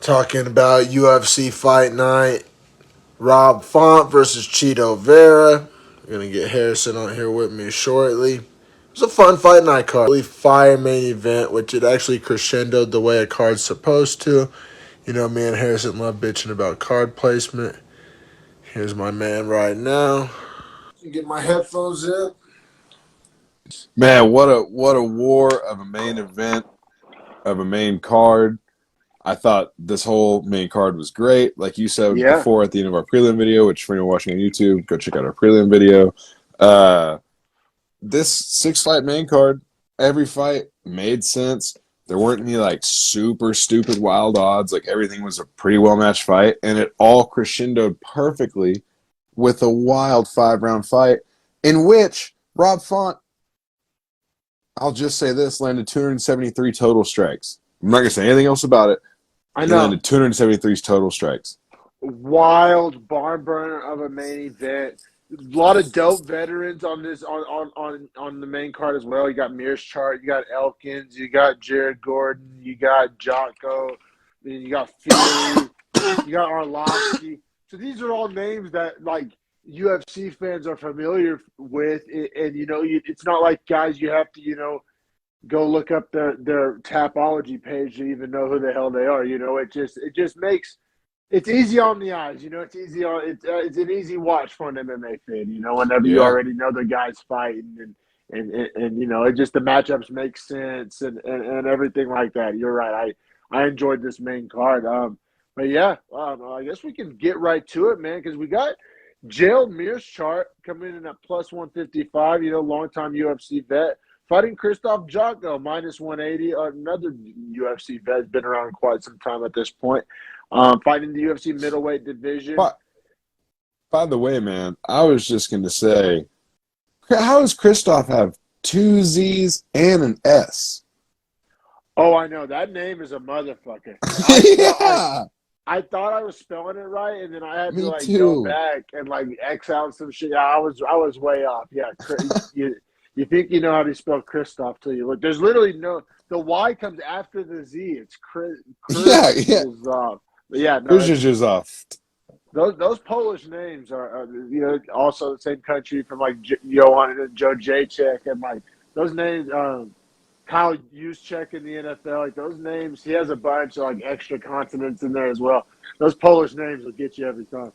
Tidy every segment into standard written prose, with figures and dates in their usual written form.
Talking about UFC Fight Night. Rob Font versus Cheeto Vera. We're going to get Harrison on here with me shortly. It was a fun Fight Night card. Really fire main event, which it actually crescendoed the way a card's supposed to. You know, me and Harrison love bitching about card placement. Here's my man right now. Get my headphones in. Man, what a war of a main event, of a main card. I thought this whole main card was great. Like you said Yeah. before at the end of our prelim video, which for anyone watching on YouTube, go check out our prelim video. This six-fight main card, every fight made sense. There weren't any like super stupid wild odds. Like everything was a pretty well-matched fight, and it all crescendoed perfectly with a wild 5-round fight in which Rob Font, I'll just say this, landed 273 total strikes. I'm not going to say anything else about it. I He know. landed 273 total strikes. Wild barn burner of a main event. A lot of dope veterans on this on the main card as well. You got Mearschart, you got Elkins, you got Jared Gordon, you got Jocko, you got Fury, you got Arlovsky. So these are all names that like UFC fans are familiar with, and it's not like guys you have to go look up their Tapology page to even know who the hell they are. It just makes it's easy on the eyes. It's easy on it's an easy watch for an MMA fan. Whenever you Yeah. already know the guys fighting and it just the matchups make sense and everything like that. You're right. I enjoyed this main card. But yeah, I guess we can get right to it, man, because we got Jail Mearschart coming in at plus 155. Longtime UFC vet. Fighting Christoph Jocko, minus 180. Another UFC vet, has been around quite some time at this point. Fighting the UFC middleweight division. By the way, man, I was just going to say, how does Christoph have 2 Z's and an S? Oh, I know. That name is a motherfucker. Yeah. I thought I was spelling it right, and then I had Me to too. go back and X out some shit. Yeah, I was way off. Yeah, you think you know how to spell Christoph till you look. There's literally the Y comes after the Z. It's Chris. Yeah. But yeah, no, Chris is off. those Polish names are also the same country from like Johan and Joe Jacek and like those names. Kyle Juszczyk in the NFL, like those names, he has a bunch of like extra consonants in there as well. Those Polish names will get you every time.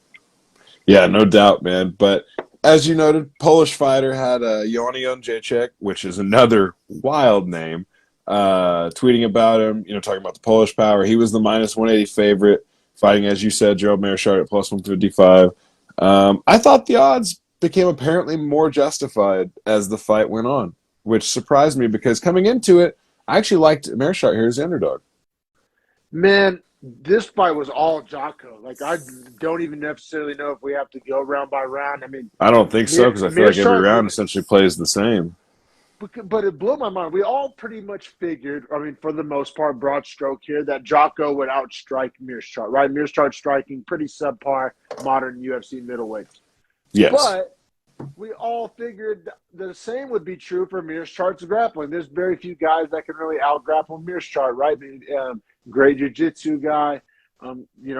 Yeah, no doubt, man. But as you noted, Polish fighter had Jonion Jacek, which is another wild name, tweeting about him, talking about the Polish power. He was the minus 180 favorite, fighting, as you said, Gerald Mearschart at plus 155. I thought the odds became apparently more justified as the fight went on, which surprised me because coming into it, I actually liked Mearschart here as the underdog. Man, this fight was all Jocko. Like, I don't even necessarily know if we have to go round by round. I mean, I don't think so because I feel like every Mearschart round essentially plays the same. But it blew my mind. We all pretty much figured, I mean, for the most part, broad stroke here, that Jocko would outstrike Mearschart, right? Mearschart striking pretty subpar modern UFC middleweights. Yes. But we all figured the same would be true for Mearschart's grappling. There's very few guys that can really out-grapple Mearschart, right? Great jiu-jitsu guy,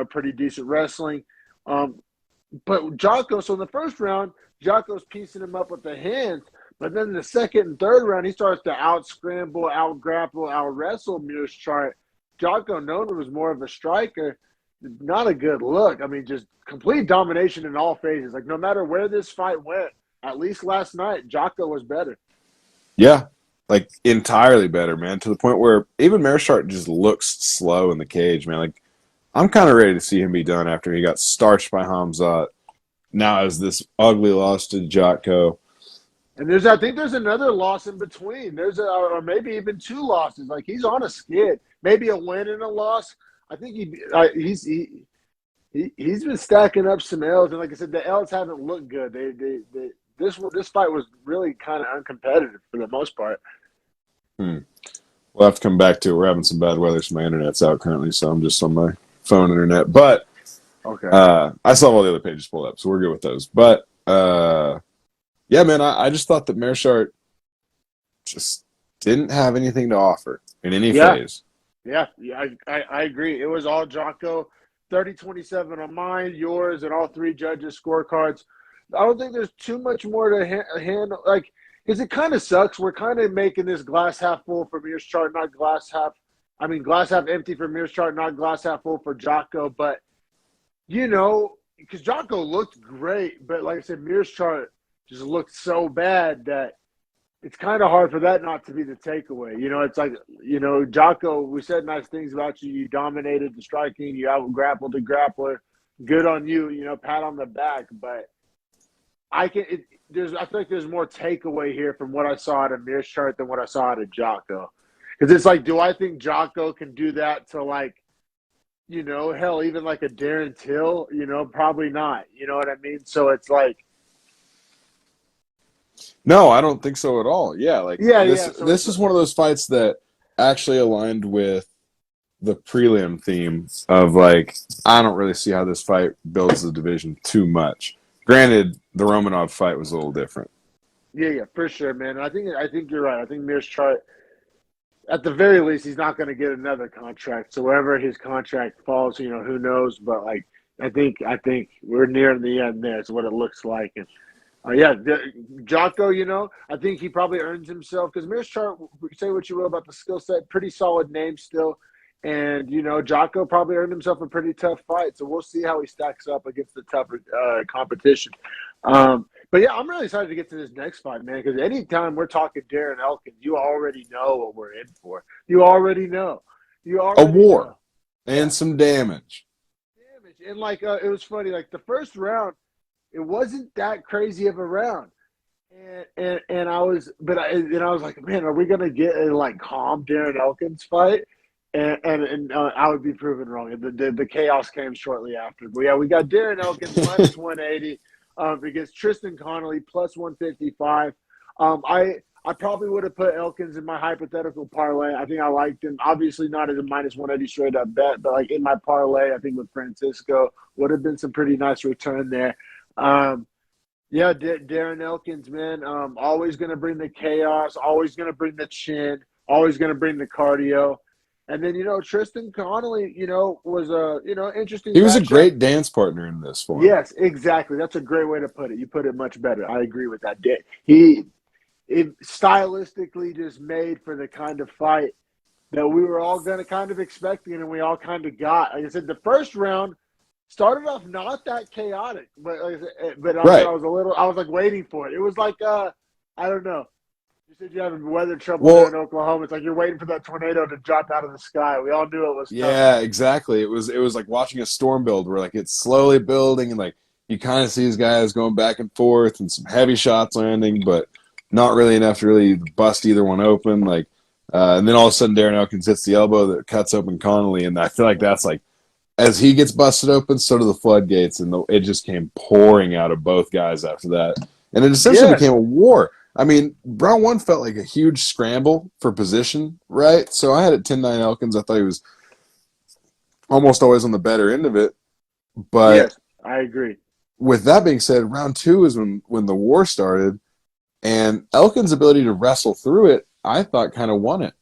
pretty decent wrestling. But Jocko, so in the first round, Jocko's piecing him up with the hands. But then in the second and third round, he starts to out-scramble, out-grapple, out-wrestle Mearschart. Jocko, known was more of a striker, not a good look. I mean, just complete domination in all phases. Like, no matter where this fight went, at least last night, Jocko was better. Yeah, like entirely better, man, to the point where even Mearschart just looks slow in the cage, man. Like, I'm kind of ready to see him be done after he got starched by Hamzat. Now as this ugly loss to Jocko. And I think there's another loss in between. Or maybe even 2 losses. Like, he's on a skid. Maybe a win and a loss. I think he's been stacking up some L's, and like I said, the L's haven't looked good. This fight was really kind of uncompetitive for the most part. We'll have to come back to it. We're having some bad weather, so my internet's out currently, so I'm just on my phone internet. But okay, I still have all the other pages pulled up, so we're good with those. But yeah, man, I just thought that Mearschart just didn't have anything to offer in any phase. I agree. It was all Jocko, 30-27 on mine, yours, and all three judges' scorecards. I don't think there's too much more to handle. Like, because it kind of sucks. We're kind of making this glass half full for Mears Chart, not glass half. I mean, glass half empty for Mears Chart, not glass half full for Jocko. But, because Jocko looked great, but like I said, Mears Chart just looked so bad that it's kind of hard for that not to be the takeaway. It's like, Jocko, we said nice things about you. You dominated the striking. You out-grappled the grappler. Good on you, pat on the back. But I feel like there's more takeaway here from what I saw at a Mears Chart than what I saw at a Jocko. Because it's like, do I think Jocko can do that to, like, hell, even like a Darren Till? Probably not. You know what I mean? So it's like, No, I don't think so at all. Yeah, like So this is one of those fights that actually aligned with the prelim theme of, like, I don't really see how this fight builds the division too much. Granted, the Romanov fight was a little different. Yeah, for sure, man. I think you're right. I think Mears Chart, at the very least, he's not going to get another contract. So wherever his contract falls, who knows? But like, I think we're nearing the end there. Is what it looks like. And Jocko, I think he probably earns himself, because Mears Chart, say what you will about the skill set, pretty solid name still. And, Jocko probably earned himself a pretty tough fight. So we'll see how he stacks up against the tougher competition. But yeah, I'm really excited to get to this next fight, man, because anytime we're talking Darren Elkins, you already know what we're in for. You already know. A war and some damage. And like, it was funny, like the first round, it wasn't that crazy of a round. And I was like, man, are we gonna get a like calm Darren Elkins fight? And I would be proven wrong. The chaos came shortly after. But yeah, we got Darren Elkins minus 180 against Tristan Connolly plus 155. I probably would have put Elkins in my hypothetical parlay. I think I liked him. Obviously not as a minus 180 straight up bet, but like in my parlay, I think with Francisco would have been some pretty nice return there. Darren Elkins, man, always going to bring the chaos, always going to bring the chin, always going to bring the cardio. And then, Tristan Connolly, was a, interesting. He was a great dance partner in this for him. Yes, exactly. That's a great way to put it. You put it much better. I agree with that. He stylistically just made for the kind of fight that we were all going to kind of expecting, and we all kind of got. Like I said, the first round started off not that chaotic, but I was like waiting for it. It was like, I don't know. You said you having weather trouble there in Oklahoma. It's like you're waiting for that tornado to drop out of the sky. We all knew it was coming. Yeah, exactly. It was like watching a storm build, where like it's slowly building, and like you kind of see these guys going back and forth, and some heavy shots landing, but not really enough to really bust either one open. Like, and then all of a sudden, Darren Elkins hits the elbow that cuts open Connolly, and I feel like that's like, as he gets busted open, so do the floodgates, and it just came pouring out of both guys after that, and it essentially became a war. I mean, round one felt like a huge scramble for position, right? So I had it 10-9 Elkins. I thought he was almost always on the better end of it. But yes, I agree. With that being said, round two is when the war started, and Elkins' ability to wrestle through it, I thought, kind of won it.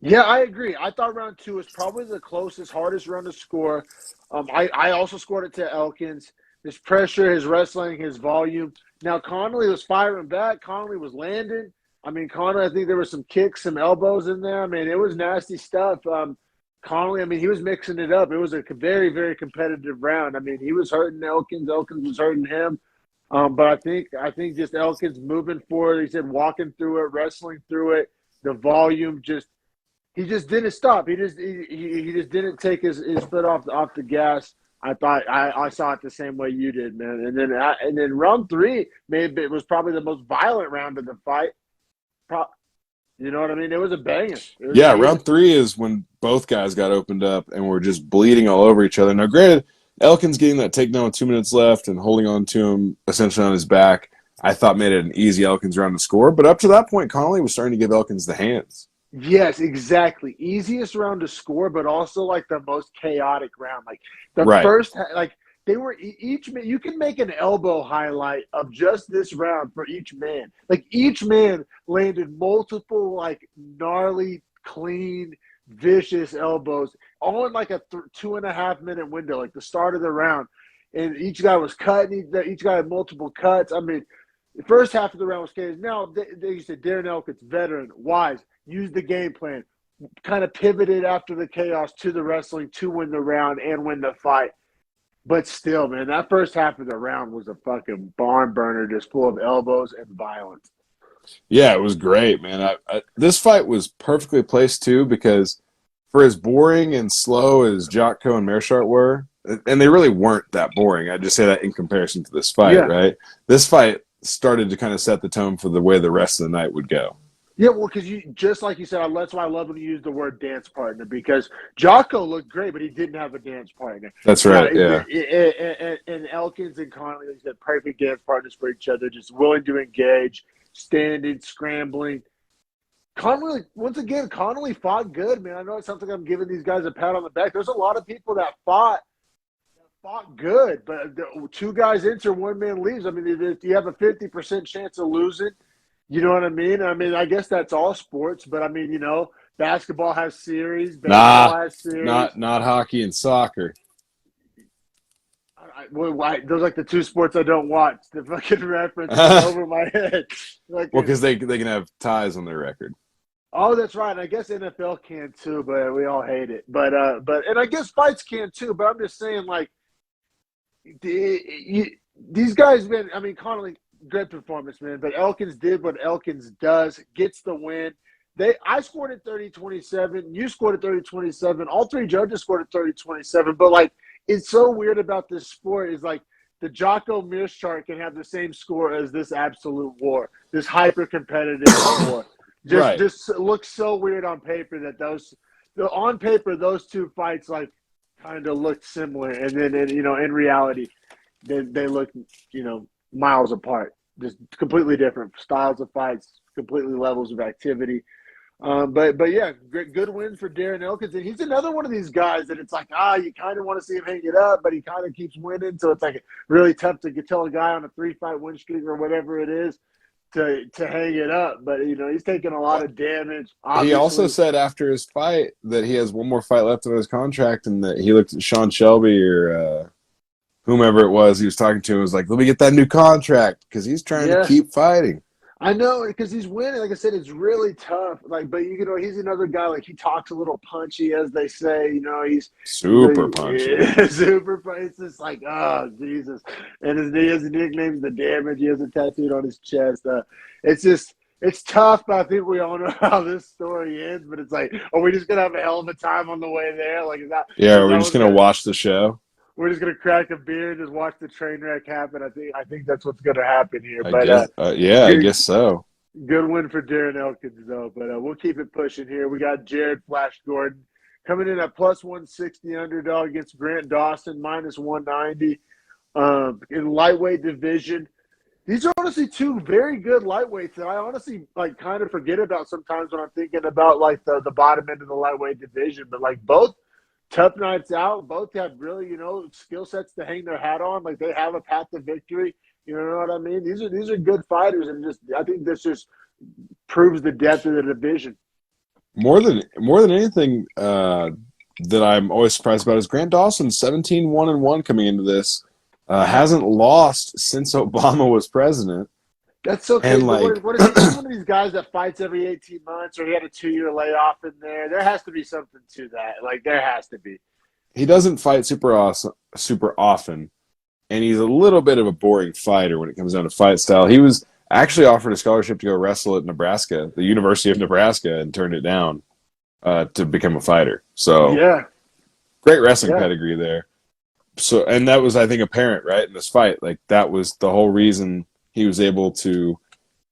Yeah, I agree. I thought round two was probably the closest, hardest round to score. I also scored it to Elkins. His pressure, his wrestling, his volume. Now, Connolly was firing back. Connolly was landing. I mean, Connolly, I think there were some kicks, some elbows in there. I mean, it was nasty stuff. Connolly, I mean, he was mixing it up. It was a very, very competitive round. I mean, he was hurting Elkins. Elkins was hurting him. But I think just Elkins moving forward, he said walking through it, wrestling through it, the volume he just didn't stop. He just didn't take his foot off the gas. I thought I saw it the same way you did, man. And then round three it was probably the most violent round of the fight. You know what I mean? It was a banger. Round three is when both guys got opened up and were just bleeding all over each other. Now, granted, Elkins getting that takedown with 2 minutes left and holding on to him essentially on his back, I thought made it an easy Elkins round to score. But up to that point, Connolly was starting to give Elkins the hands. Yes, exactly. Easiest round to score, but also like the most chaotic round. Like the first, like they were each man. You can make an elbow highlight of just this round for each man. Like each man landed multiple like gnarly, clean, vicious elbows, all in like a 2.5 minute window, like the start of the round. And each guy was cutting. Each guy had multiple cuts. I mean, the first half of the round was crazy. Now, they said Darren Elkins, veteran, wise, used the game plan, kind of pivoted after the chaos to the wrestling to win the round and win the fight. But still, man, that first half of the round was a fucking barn burner, just full of elbows and violence. Yeah, it was great, man. This fight was perfectly placed too, because for as boring and slow as Jotko and Mearshart were, and they really weren't that boring. I just say that in comparison to this fight, Yeah. right? This fight started to kind of set the tone for the way the rest of the night would go. Yeah, well, because you just like you said, that's why I love when you use the word dance partner, because Jocko looked great, but he didn't have a dance partner. That's right, yeah. And Elkins and Connolly, like you said, perfect dance partners for each other, just willing to engage, standing, scrambling. Connolly, once again, Connolly fought good, man. I know it sounds like I'm giving these guys a pat on the back. There's a lot of people that fought good, but the two guys enter, one man leaves. I mean, if you have a 50% chance of losing, you know what I mean? I mean, I guess that's all sports, but I mean, basketball has series, baseball has series. Not hockey and soccer. Those are like the two sports I don't watch. The fucking reference is over my head. Well, because they can have ties on their record. Oh, that's right. And I guess NFL can too, but we all hate it. But and I guess fights can too. But I'm just saying, like, these guys, man. I mean, Connolly, great performance, man. But Elkins did what Elkins does, gets the win. I scored at 30-27. You scored at 30-27. All three judges scored at 30-27. But, like, it's so weird about this sport is, like, the Jocko Mears chart can have the same score as this absolute war, this hyper-competitive war. Just looks so weird on paper that those two fights, like, kind of looked similar. And then, in reality, they look, miles apart. Just completely different styles of fights, completely levels of activity. But yeah, good win for Darren Elkins. And he's another one of these guys that it's like, you kind of want to see him hang it up, but he kind of keeps winning. So it's like really tough to tell a guy on a 3-fight win streak or whatever it is to hang it up. But, he's taking a lot of damage. Obviously. He also said after his fight that he has one more fight left on his contract, and that he looked at Sean Shelby or whomever it was he was talking to and was like, let me get that new contract, because he's trying to keep fighting. I know, because he's winning. Like I said, it's really tough. Like, but he's another guy. Like, he talks a little punchy, as they say. He's super punchy. Super punchy. It's just like, oh Jesus! And his nickname's The Damage. He has it tattooed on his chest. It's tough. But I think we all know how this story ends. But it's like, are we just gonna have a hell of a time on the way there? Like, is that? Yeah, are we just gonna watch the show? We're just gonna crack a beer and just watch the train wreck happen. I think that's what's gonna happen here. I guess so. Good win for Darren Elkins, though. But we'll keep it pushing here. We got Jared Flash Gordon coming in at plus 160 underdog against Grant Dawson, minus 190 in lightweight division. These are honestly two very good lightweights that I honestly like kind of forget about sometimes when I'm thinking about like the bottom end of the lightweight division. But like both tough nights out, both have really, skill sets to hang their hat on. Like they have a path to victory. You know what I mean? These are good fighters, and I think this just proves the depth of the division. More than anything that I'm always surprised about is Grant Dawson, 17-1-1 coming into this. Hasn't lost since Obama was president. That's so crazy. What is he? He's one of these guys that fights every 18 months, or he had a 2-year layoff in there. There has to be something to that. Like, there has to be. He doesn't fight super often, and he's a little bit of a boring fighter when it comes down to fight style. He was actually offered a scholarship to go wrestle at Nebraska, the University of Nebraska, and turned it down to become a fighter. So, great wrestling pedigree there. So, and that was, I think, apparent, right, in this fight. Like, that was the whole reason he was able to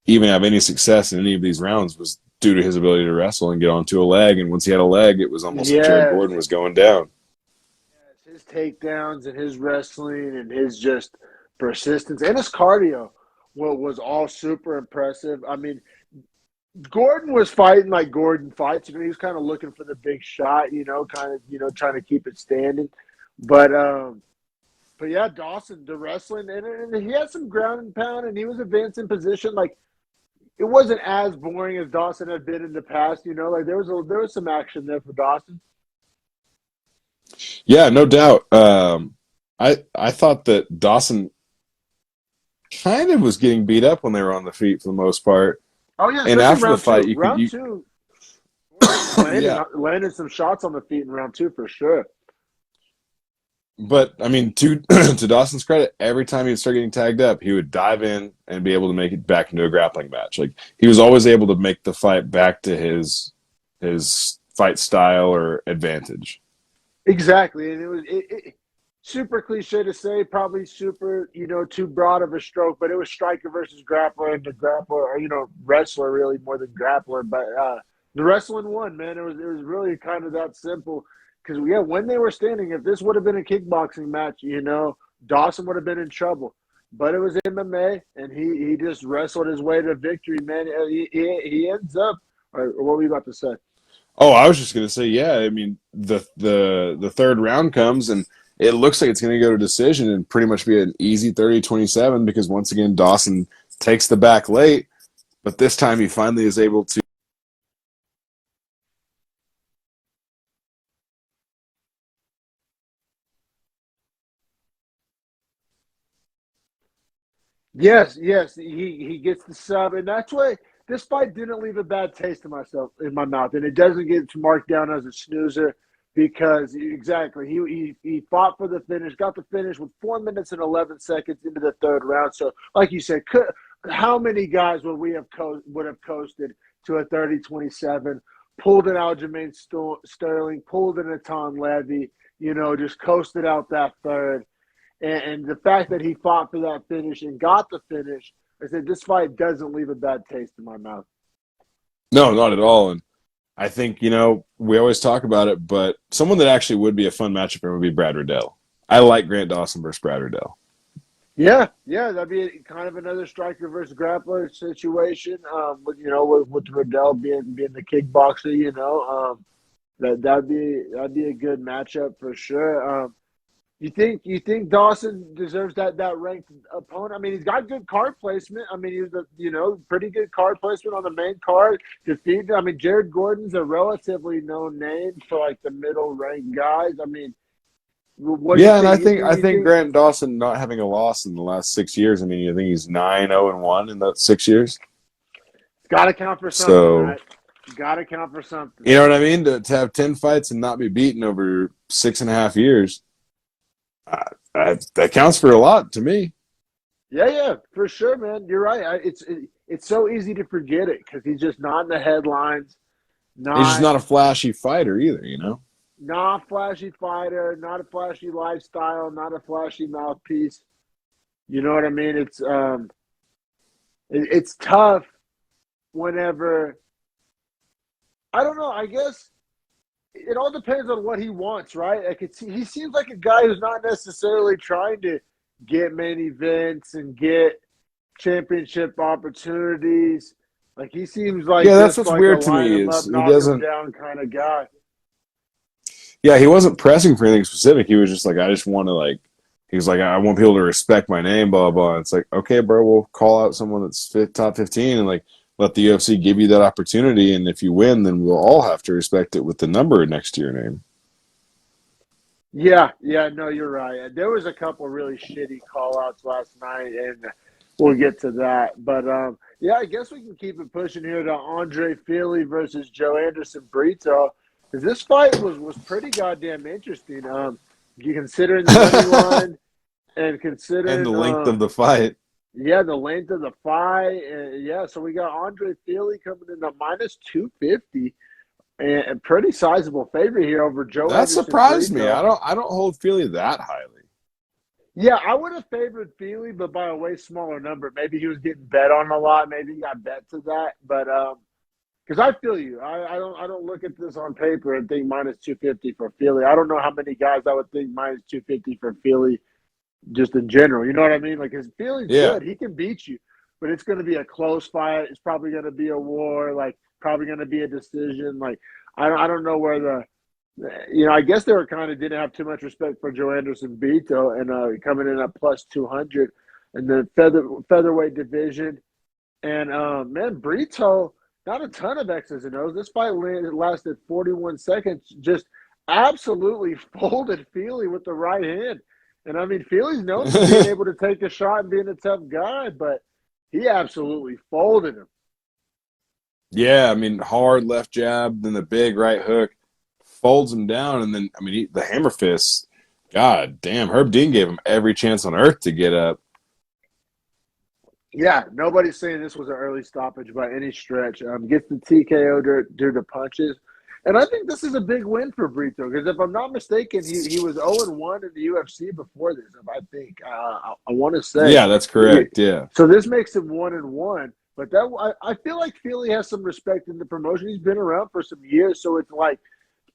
even have any success in any of these rounds was due to his ability to wrestle and get onto a leg. And once he had a leg, it was almost like Jared Gordon was going down. Yes, his takedowns and his wrestling and his just persistence and his cardio was all super impressive. I mean, Gordon was fighting like Gordon fights. He was kind of looking for the big shot, trying to keep it standing. But yeah, Dawson, the wrestling, and he had some ground and pound, and he was advancing position. Like, it wasn't as boring as Dawson had been in the past. You know, like there was some action there for Dawson. Yeah, no doubt. I thought that Dawson kind of was getting beat up when they were on the feet for the most part. Oh yeah, And especially after the round fight, two. you could Round you two, landed yeah. landed some shots on the feet in round two for sure. But I mean, to to Dawson's credit, every time he'd start getting tagged up, he would dive in and be able to make it back into a grappling match. Like he was always able to make the fight back to his fight style or advantage. Exactly, and it super cliche to say, probably super too broad of a stroke, but it was striker versus grappler, and the grappler, or wrestler really more than grappler, but the wrestling won, man. It was really kind of that simple. Because yeah, when they were standing, if this would have been a kickboxing match, Dawson would have been in trouble. But it was MMA, and he just wrestled his way to victory, man. He ends up. Or what were you about to say? Oh, I was just gonna say, yeah. I mean, the third round comes and it looks like it's gonna go to decision and pretty much be an easy 30-27 because once again Dawson takes the back late, but this time he finally is able to. Yes, he gets the sub, and that's why this fight didn't leave a bad taste in my mouth, and it doesn't get marked down as a snoozer because exactly he fought for the finish, got the finish with 4 minutes and 11 seconds into the third round. So, like you said, how many guys would have coasted to a 30-27, pulled an Aljamain Sterling, pulled an Atan Levy, just coasted out that third. And the fact that he fought for that finish and got the finish, I said this fight doesn't leave a bad taste in my mouth. No, not at all. And I think, we always talk about it, but someone that actually would be a fun matchup for him would be Brad Riddell. I like Grant Dawson versus Brad Riddell. Yeah, that'd be kind of another striker versus grappler situation. With Riddell being the kickboxer, that'd be a good matchup for sure. You think Dawson deserves that ranked opponent? I mean, he's got good card placement. I mean, he was pretty good card placement on the main card. Defeated. I mean, Jared Gordon's a relatively known name for like the middle ranked guys. I mean, what do you And think? I think Grant Dawson not having a loss in the last 6 years. I mean, I think he's 9-0-1 in those 6 years. It's got to count for something, right? Got to count for something. You know what I mean? To have 10 fights and not be beaten over 6.5 years. That counts for a lot to me. Yeah, for sure, man. You're right. It's so easy to forget it because he's just not in the headlines. He's just not a flashy fighter either, Not a flashy fighter, not a flashy lifestyle, not a flashy mouthpiece. You know what I mean? It's tough whenever. I don't know. I guess it all depends on what he wants, right? He seems like a guy who's not necessarily trying to get main events and get championship opportunities. Like he seems like that's what's like weird a to line me him is up, he knock him doesn't. down kind of guy. Yeah, he wasn't pressing for anything specific. He was just like, I just want to He was like, I want people to respect my name, blah blah. It's like, okay, bro, we'll call out someone that's top 15 and let the UFC give you that opportunity, and if you win, then we'll all have to respect it with the number next to your name. Yeah, no, you're right. There was a couple really shitty call-outs last night, and we'll get to that. But, yeah, I guess we can keep it pushing here to Andre Fili versus Joe Anderson Brito, because this fight was pretty goddamn interesting. You considering the money line and considering And the length of the fight. Yeah, the length of the fight. So we got Andre Fili coming in at minus 250 and pretty sizable favorite here over Joe That Anderson surprised me. Brito. I don't hold Fili that highly. Yeah, I would have favored Fili, but by a way smaller number. Maybe he was getting bet on a lot. Maybe he got bet to that. But because I feel you, I don't look at this on paper and think minus 250 for Fili. I don't know how many guys I would think minus 250 for Fili. Just in general, you know what I mean? Like his feeling's good. He can beat you, but it's going to be a close fight. It's probably going to be a war. Like probably going to be a decision. Like I don't know where I guess they were kind of didn't have too much respect for Joe Anderson Brito and coming in at plus 200 in the featherweight division. And man, Brito, not a ton of X's and O's. This fight lasted 41 seconds. Just absolutely folded Feely with the right hand. And I mean, Feely's known for being able to take a shot and being a tough guy, but he absolutely folded him. Yeah, I mean, hard left jab, then the big right hook folds him down, and then I mean the hammer fist. God damn, Herb Dean gave him every chance on earth to get up. Yeah, nobody's saying this was an early stoppage by any stretch. Gets the TKO due to punches. And I think this is a big win for Brito because if I'm not mistaken, he was 0-1 in the UFC before this. I think I want to say. Yeah, that's correct. Yeah. So this makes him 1-1. But I feel like Feely has some respect in the promotion. He's been around for some years, so it's like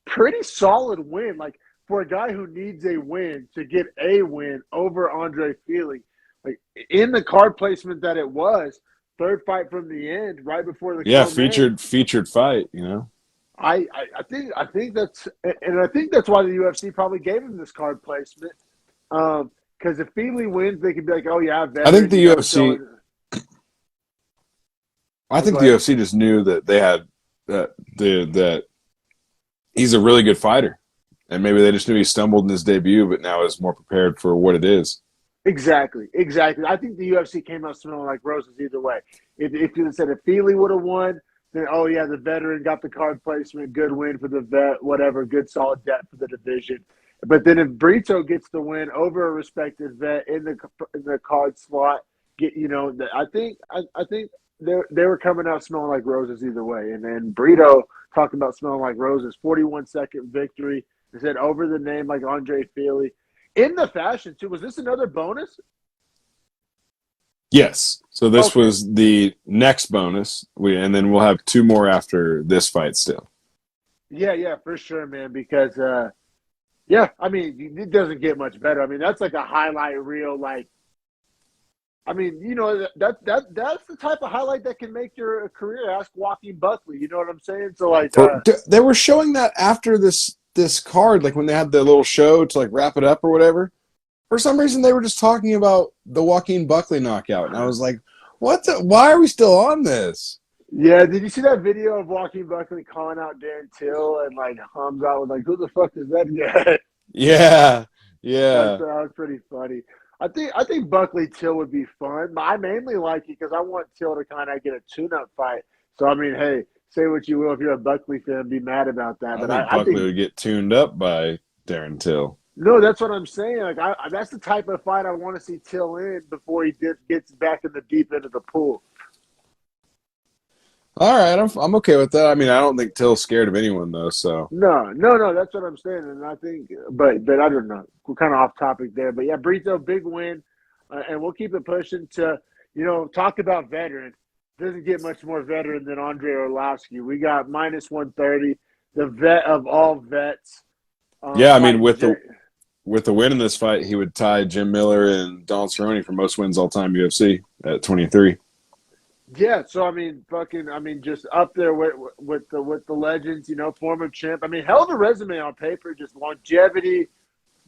pretty solid win. Like for a guy who needs a win to get a win over Andre Feely, like in the card placement that it was, third fight from the end, right before the featured fight. You know. I think that's why the UFC probably gave him this card placement. Because if Feely wins, they can be like, oh yeah, I think the UFC. I think the UFC just knew that they had that he's a really good fighter, and maybe they just knew he stumbled in his debut, but now is more prepared for what it is. Exactly. I think the UFC came out smelling like roses either way. If you said if Feely would have won, then oh yeah, the veteran got the card placement, good win for the vet, whatever, good solid depth for the division. But then if Brito gets the win over a respected vet in the card slot, I think they were coming out smelling like roses either way. And then Brito talking about smelling like roses, 41-second victory. They said over the name like Andre Feely. In the fashion, too. Was this another bonus? Yes. So this was the next bonus. And then we'll have two more after this fight still. Yeah, for sure, man. Because, I mean, it doesn't get much better. I mean, that's like a highlight reel, like, I mean, that's the type of highlight that can make your career. Ask Joaquin Buckley. You know what I'm saying? So, like, they were showing that after this card, like when they had the little show to like wrap it up or whatever. For some reason, they were just talking about the Joaquin Buckley knockout, and I was like, "What? Why are we still on this?" Yeah, did you see that video of Joaquin Buckley calling out Darren Till and like hums out with like, "Who the fuck is that guy?" Yeah. That was pretty funny. I think Buckley Till would be fun. But I mainly like it because I want Till to kind of get a tune-up fight. So I mean, hey, say what you will if you're a Buckley fan, be mad about that. But I think Buckley would get tuned up by Darren Till. No, that's what I'm saying. Like, that's the type of fight I want to see Till in before he gets back in the deep end of the pool. All right, I'm okay with that. I mean, I don't think Till's scared of anyone though. So no, that's what I'm saying. And I think, but I don't know. We're kind of off topic there, but yeah, Brito, big win, and we'll keep it pushing to talk about veteran. Doesn't get much more veteran than Andre Arlovski. We got -130, the vet of all vets. Yeah, I mean with the win in this fight, he would tie Jim Miller and Donald Cerrone for most wins all time UFC at 23. Yeah, so I mean, just up there with the legends, former champ. I mean, hell of a resume on paper, just longevity.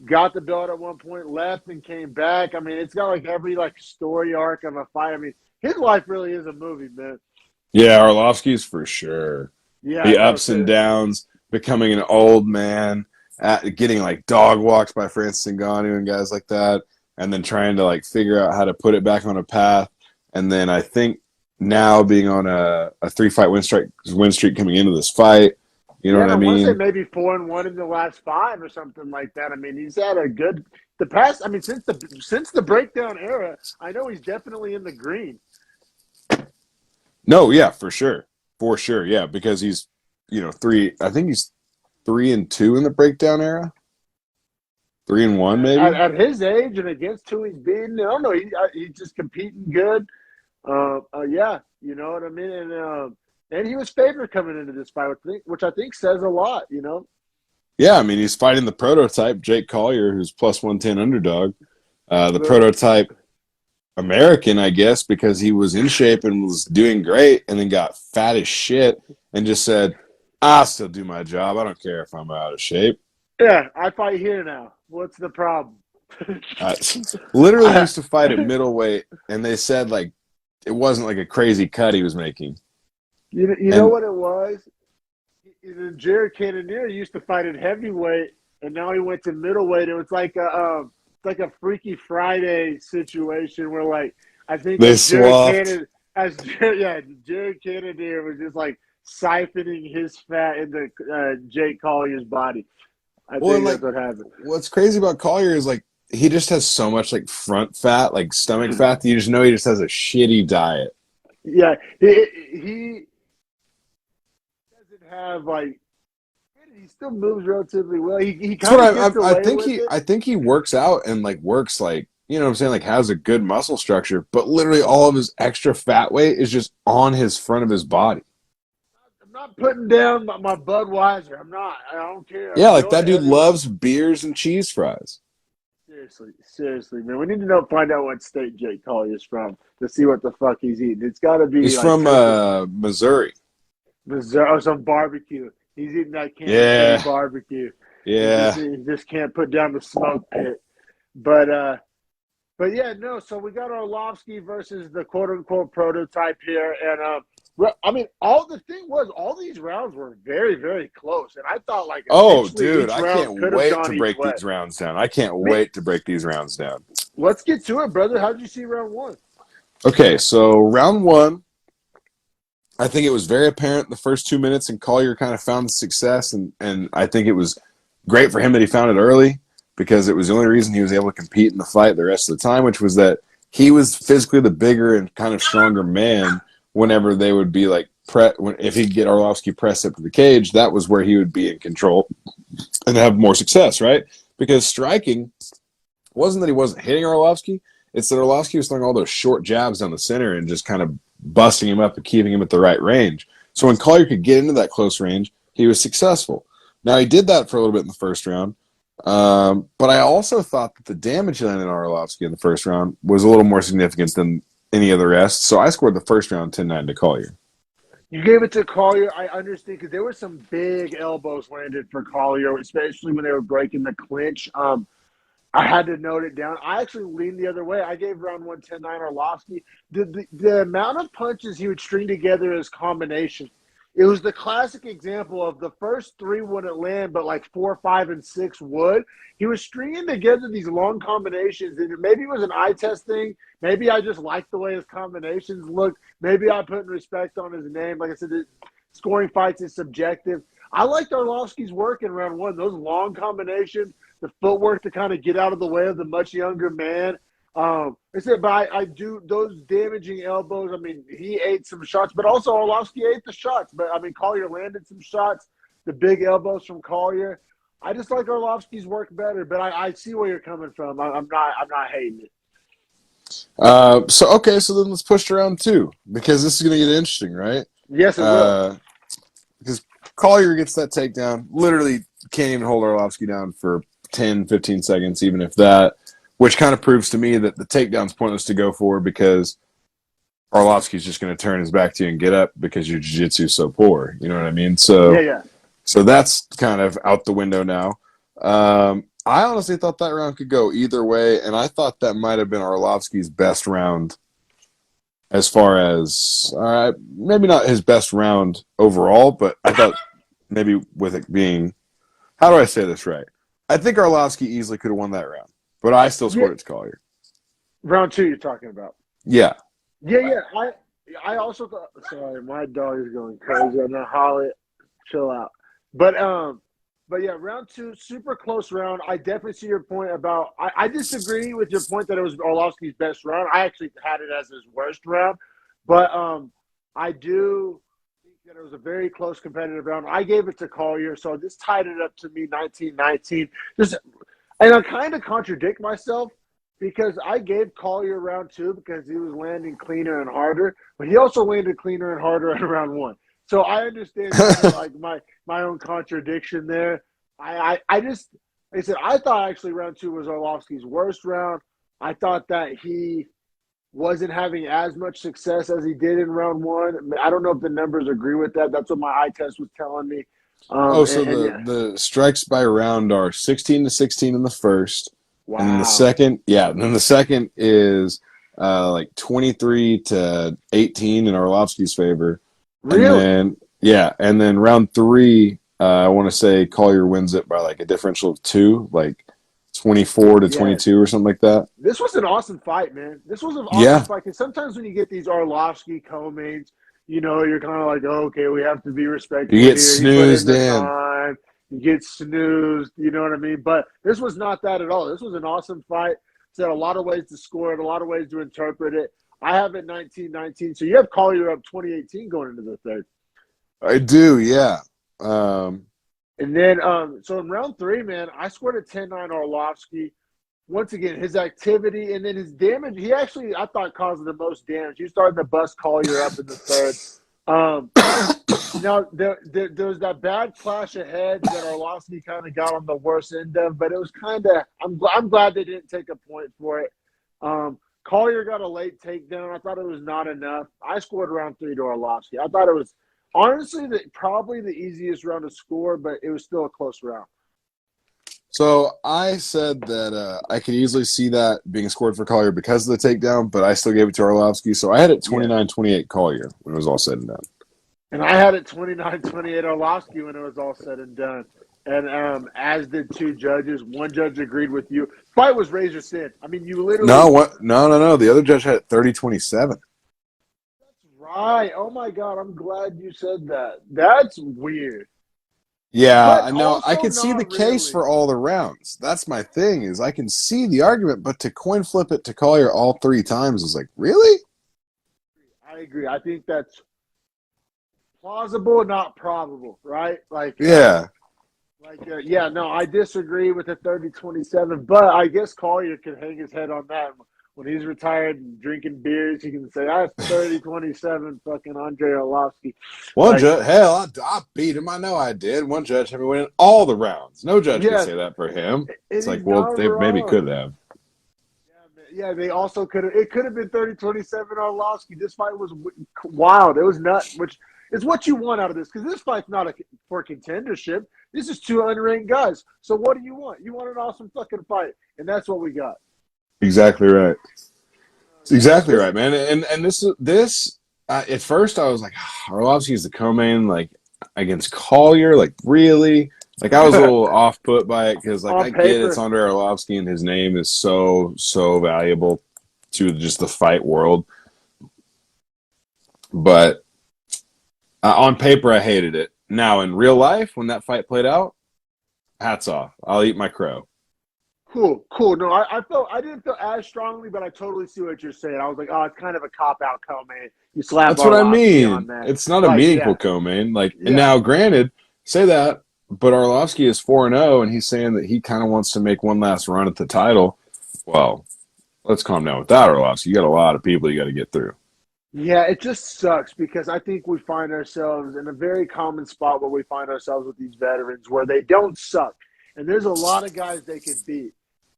Got the belt at one point, left and came back. I mean, it's got like every like story arc of a fight. I mean, his life really is a movie, man. Yeah, Arlovski's for sure. Yeah, the ups and downs, becoming an old man, getting like dog walked by Francis Ngannou and guys like that, and then trying to like figure out how to put it back on a path. And then I think now being on a 3-fight win streak coming into this fight. You know what I mean? I want to say maybe 4-1 in the last 5 or something like that. I mean, he's had the past. I mean, since the breakdown era, I know he's definitely in the green. No, yeah, for sure, yeah, because he's 3. I think he's 3-2 in the breakdown era. 3-1 maybe at his age and against who he's beaten. I don't know. He's just competing good. Yeah, you know what I mean. And he was favored coming into this fight, which I think says a lot. Yeah, I mean he's fighting the prototype Jake Collier, who's +110 underdog. The prototype American, I guess, because he was in shape and was doing great, and then got fat as shit and just said, "I'll still do my job. I don't care if I'm out of shape." Yeah, I fight here now. What's the problem? Literally used to fight at middleweight, and they said like it wasn't like a crazy cut he was making. You know what it was? Jared Cannonier used to fight at heavyweight, and now he went to middleweight. It was like a Freaky Friday situation where, like, I think They Jared swapped. Jared Cannonier was just like siphoning his fat into Jake Collier's body. I think that's what happened. What's crazy about Collier is like he just has so much like front fat, like stomach fat that you just know he just has a shitty diet. Yeah, he doesn't have like. He still moves relatively well. He kind of gets away with it. I think he works out and like works like, you know what I'm saying, like has a good muscle structure, but literally all of his extra fat weight is just on his front of his body. I'm not putting down my Budweiser. I'm not. I don't care. Yeah, like that dude loves beers and cheese fries. Seriously, man. We need to find out what state Jake Collier's from to see what the fuck he's eating. It's got to be. He's like from Missouri. Missouri, or some barbecue. He's eating that Kansas City barbecue. Yeah. He just can't put down the smoke pit. But yeah, no. So we got Arlovsky versus the quote unquote prototype here, and I mean, all these rounds were very, very close, and I thought like, oh, dude, I can't wait to break these rounds down. I can't wait to break these rounds down. Let's get to it, brother. How did you see round one? Okay, so round one, I think it was very apparent the first 2 minutes, and Collier kind of found success, and I think it was great for him that he found it early because it was the only reason he was able to compete in the fight the rest of the time, which was that he was physically the bigger and kind of stronger man whenever they would be like, if he'd get Arlovsky pressed up to the cage, that was where he would be in control and have more success, right? Because striking wasn't that he wasn't hitting Arlovsky, it's that Arlovsky was throwing all those short jabs down the center and just kind of busting him up and keeping him at the right range. So when Collier could get into that close range, he was successful. Now, he did that for a little bit in the first round, but I also thought that the damage he landed on Arlovsky in the first round was a little more significant than any of the rest. So I scored the first round 10-9 to Collier. You gave it to Collier. I understand because there were some big elbows landed for Collier, especially when they were breaking the clinch. I had to note it down. I actually leaned the other way. I gave round 1 10-9 Arlovsky. The amount of punches he would string together as combination, it was the classic example of the first three wouldn't land, but like 4, 5, and 6 would. He was stringing together these long combinations, and maybe it was an eye test thing. Maybe I just liked the way his combinations looked. Maybe I put respect on his name. Like I said, scoring fights is subjective. I liked Arlovsky's work in round one. Those long combinations, the footwork to kind of get out of the way of the much younger man. I do those damaging elbows. I mean, he ate some shots, but also Arlovsky ate the shots. But I mean, Collier landed some shots. The big elbows from Collier. I just like Arlovsky's work better, but I see where you're coming from. I'm not hating it. So then let's push to round two because this is going to get interesting, right? Yes, it will. Because Collier gets that takedown, literally can't even hold Arlovsky down for 10, 15 seconds, even if that, which kind of proves to me that the takedown's pointless to go for because Arlovsky's just going to turn his back to you and get up because your jiu-jitsu is so poor. You know what I mean? So, yeah. So that's kind of out the window now. I honestly thought that round could go either way, and I thought that might have been Arlovsky's best round as far as maybe not his best round overall, but I thought maybe with it being – how do I say this right? I think Arlovsky easily could have won that round, but I still scored it to Collier. Round two you're talking about. Yeah. Yeah. I also thought – sorry, my dog is going crazy. I'm going to holler. Chill out. But yeah, round two, super close round. I definitely see your point about – I disagree with your point that it was Arlovsky's best round. I actually had it as his worst round. But I do think that it was a very close competitive round. I gave it to Collier, so this tied it up to me 19-19. And I kind of contradict myself because I gave Collier round two because he was landing cleaner and harder. But he also landed cleaner and harder in round one. So I understand like my own contradiction there. I said I thought actually round two was Arlovsky's worst round. I thought that he wasn't having as much success as he did in round one. I don't know if the numbers agree with that. That's what my eye test was telling me. The strikes by round are 16-16 in the first. Wow. And then the second is like 23-18 in Arlovsky's favor. Really? And then round 3, I want to say Collier wins it by like a differential of 2, like 24-22 or something like that. This was an awesome fight, man. This was an awesome Yeah, fight because sometimes when you get these Arlovsky co-mains, you're kind of like, oh, okay, we have to be you respectful get here. He put in snoozed the in. time. You get snoozed. You know what I mean? But this was not that at all. This was an awesome fight. Said a lot of ways to score it, a lot of ways to interpret it. I have it 19-19. So you have Collier up 2018 going into the third. I do, yeah. And then, so in round 3, man, I scored a 10-9 Arlovsky. Once again, his activity and then his damage, he actually, I thought, caused the most damage. He started to bust Collier up in the third. Now, there was that bad clash ahead that Arlovsky kind of got on the worst end of, but it was kind of, I'm glad they didn't take a point for it. Collier got a late takedown. I thought it was not enough. I scored round 3 to Arlovsky. I thought it was, honestly, probably the easiest round to score, but it was still a close round. So I said that I could easily see that being scored for Collier because of the takedown, but I still gave it to Arlovsky. So I had it 29-28 Collier when it was all said and done. And I had it 29-28 Arlovsky when it was all said and done. And as did 2 judges. One judge agreed with you. Fight was razor thin. I mean, you literally. No. The other judge had it 30-27. That's right. Oh my God, I'm glad you said that. That's weird. Yeah, But I know. I could see the case really. for all the rounds. That's my thing, is I can see the argument, but to coin flip it to Collier all 3 times is like, really? I agree. I think that's plausible, not probable, right? Yeah. I disagree with the 30-27, but I guess Collier can hang his head on that. When he's retired and drinking beers, he can say, that's 30-27 fucking Andre Arlovsky. One judge, hell, I beat him. I know I did. One judge had me winning all the rounds. No judge can say that for him. It's like, well, they maybe could have. Yeah, they also could have. It could have been 30-27 Arlovsky. This fight was wild. It was nuts, which is what you want out of this, because this fight's not for contendership. This is 2 unranked guys. So what do you want? You want an awesome fucking fight, and that's what we got. Exactly right. Exactly right, man. And this at first I was like, Arlovsky's the co-main, like against Collier, like really. Like I was a little off put by it because like I get it's Andre Arlovsky and his name is so valuable to just the fight world, but on paper I hated it. Now in real life, when that fight played out, hats off. I'll eat my crow. Cool. No, I didn't feel as strongly, but I totally see what you're saying. I was like, oh, it's kind of a cop-out co-main. You slap That's what I mean. on that. It's not a meaningful co-main. And now, granted, say that, but Arlovsky is 4-0, and he's saying that he kind of wants to make one last run at the title. Well, let's calm down with that, Arlovsky. You got a lot of people you got to get through. Yeah, it just sucks because I think we find ourselves in a very common spot where we find ourselves with these veterans where they don't suck. And there's a lot of guys they could beat,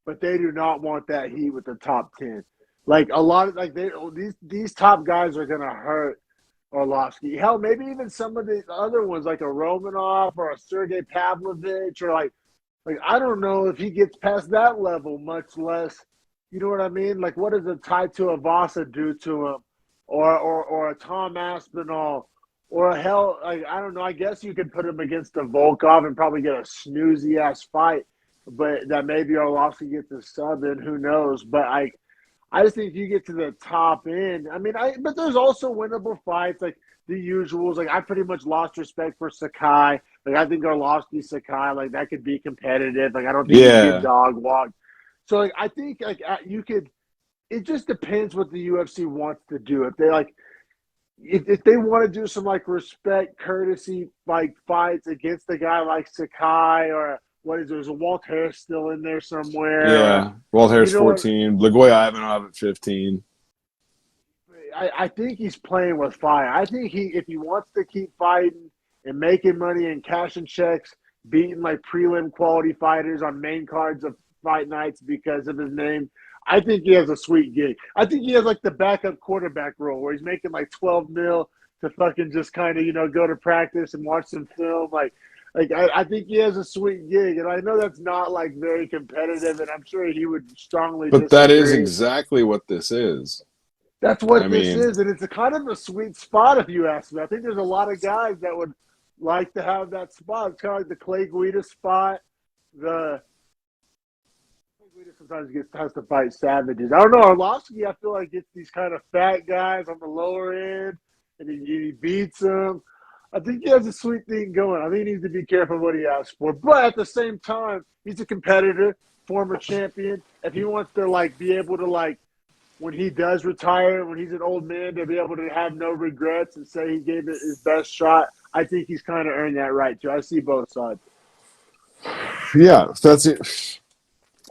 but they do not want that heat with the top 10. Like a lot of these top guys are gonna hurt Arlovsky. Hell, maybe even some of the other ones like a Romanov or a Sergey Pavlovich or like I don't know if he gets past that level, much less, you know what I mean? Like what does a Tai Tuivasa do to him, or a Tom Aspinall, or a hell, like I don't know. I guess you could put him against a Volkov and probably get a snoozy ass fight. But that maybe Arlovsky gets a sub in, who knows? But I just think if you get to the top end, but there's also winnable fights, like the usuals. Like I pretty much lost respect for Sakai. Like I think Arlovsky Sakai, like that could be competitive. Like I don't think he can get dog walked. So like I think like you could. It just depends what the UFC wants to do. If they if they want to do some like respect, courtesy like fights against a guy like Sakai or. What is there? Is a Walt Harris still in there somewhere? Yeah, Walt Harris 14, Blagoy Ivanov at 15. I think he's playing with fire. I think if he wants to keep fighting and making money and cashing checks, beating like prelim quality fighters on main cards of fight nights because of his name, I think he has a sweet gig. I think he has like the backup quarterback role where he's making like $12 million to fucking just kind of go to practice and watch some film. Like Like I think he has a sweet gig, and I know that's not like very competitive, and I'm sure he would strongly But that is disagree. exactly what this is. That's I what this mean, is, and it's a kind of a sweet spot if you ask me. I think there's a lot of guys that would like to have that spot. It's kind of like the Clay Guida spot. The Clay Guida sometimes has to fight savages. I don't know. Arlovsky, I feel like gets these kind of fat guys on the lower end, and he beats them. I think he has a sweet thing going. I think he needs to be careful what he asks for, but at the same time, he's a competitor, former champion. If he wants to like be able to like when he does retire, when he's an old man, to be able to have no regrets and say he gave it his best shot, I think he's kind of earned that right too. I see both sides. yeah, that's it.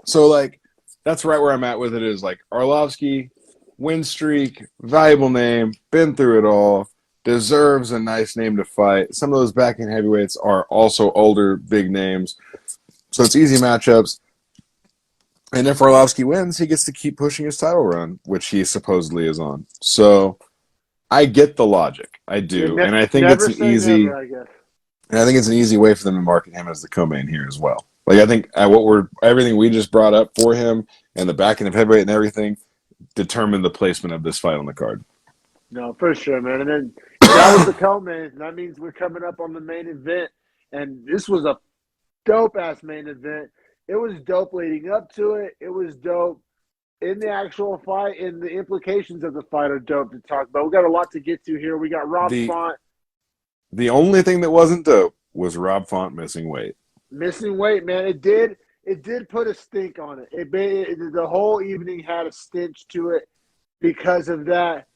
So like, that's right where I'm at with it. Is like Arlovsky, win streak, valuable name, been through it all, deserves a nice name to fight. Some of those back end heavyweights are also older, big names, so it's easy matchups. And if Arlovsky wins, he gets to keep pushing his title run, which he supposedly is on. So I get the logic, I Yeah, do, and I think it's never an say easy, never, I guess. and I think it's an easy way for them to market him as the co-main here as well. Like I think everything we just brought up for him and the back end of heavyweight and everything determined the placement of this fight on the card. No, for sure, man. And then if that was the co-main, that means we're coming up on the main event. And this was a dope ass main event. It was dope leading up to it. It was dope in the actual fight, and the implications of the fight are dope to talk about. We got a lot to get to here. We got Rob The Font the only thing that wasn't dope was Rob Font missing weight. missing weight, man. It did put a stink on it. The whole evening had a stench to it because of that.